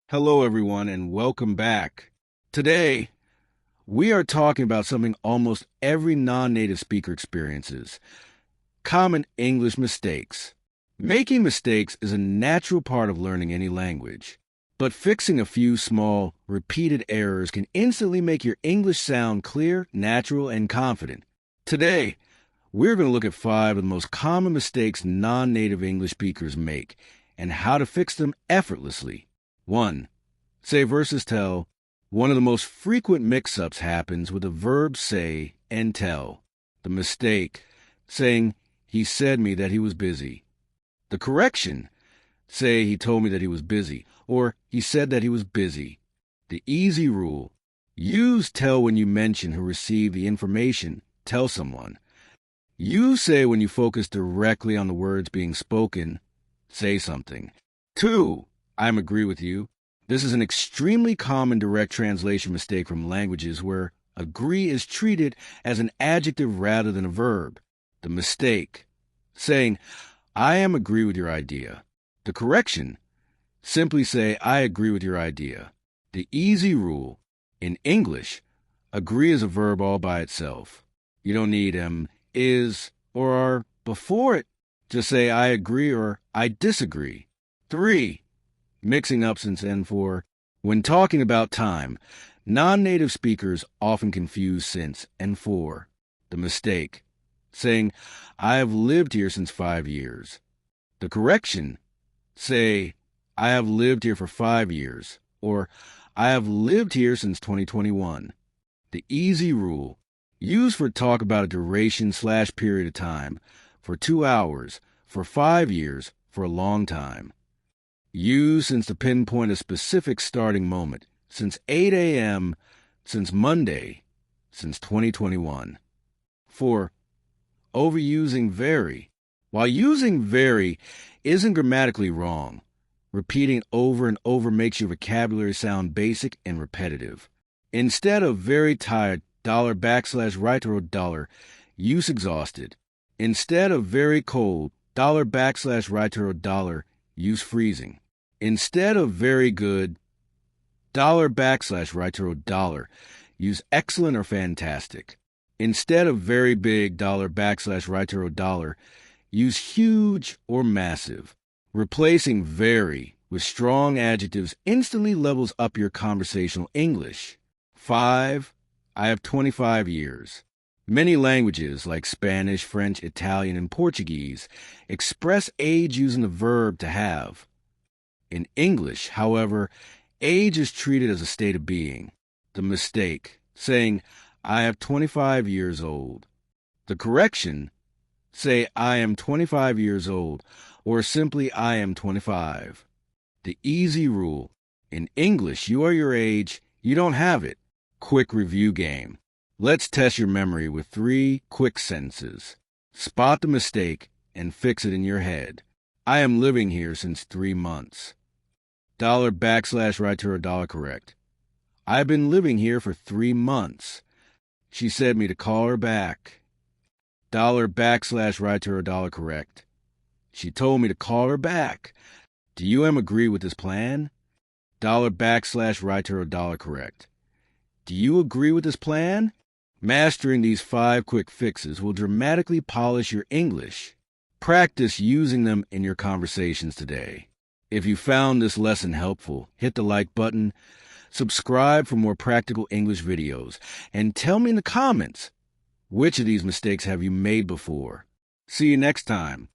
Hello, everyone, and welcome back. Today, we are talking about something almost every non-native speaker experiences: common English mistakes. Making mistakes is a natural part of learning any language, but fixing a few small, repeated errors can instantly make your English sound clear, natural, and confident. Today, we're going to look at 5 of the most common mistakes non-native English speakers make and how to fix them effortlessly. 1. Say versus tell. One of the most frequent mix-ups happens with the verbs say and tell. The mistake: saying, "He said me that he was busy." The correction: say, "He told me that he was busy," or "He said that he was busy." The easy rule: use tell when you mention who received the information. Tell someone. Use say when you focus directly on the words being spoken. Say something. 2. I agree with you. This is an extremely common direct translation mistake from languages where agree is treated as an adjective rather than a verb. The mistake: saying, "I agree with your idea." The correction: simply say, "I agree with your idea." The easy rule: in English, agree is a verb all by itself. You don't need is, or are before it. Just say, "I agree" or "I disagree." 3. Mixing up since and for. When talking about time, non-native speakers often confuse since and for. The mistake: saying, "I have lived here since 5 years." The correction: say, "I have lived here for 5 years," or "I have lived here since 2021. The easy rule: use for talk about a duration/period of time, for 2 hours, for 5 years, for a long time. Use since to pinpoint a specific starting moment, since 8 a.m., since Monday, since 2021. 4. Overusing very. While using very isn't grammatically wrong, repeating over and over makes your vocabulary sound basic and repetitive. Instead of "very tired, $right," use exhausted. Instead of "very cold, $right," use freezing. Instead of "very good, $right," use excellent or fantastic. Instead of "very big, $right," use huge or massive. Replacing very with strong adjectives instantly levels up your conversational English. 5. I have 25 years. Many languages, like Spanish, French, Italian, and Portuguese, express age using the verb to have. In English, however, age is treated as a state of being. The mistake: saying, "I have 25 years old." The correction: say, "I am 25 years old," or simply, "I am 25. The easy rule: in English, you are your age, you don't have it. Quick review game. Let's test your memory with 3 quick sentences. Spot the mistake and fix it in your head. I am living here since 3 months. $right correct. I've been living here for 3 months. She said me to call her back. $right correct. She told me to call her back. Do you agree with this plan? $right correct. Do you agree with this plan? Mastering these 5 quick fixes will dramatically polish your English. Practice using them in your conversations today. If you found this lesson helpful, hit the like button, subscribe for more practical English videos, and tell me in the comments, which of these mistakes have you made before? See you next time.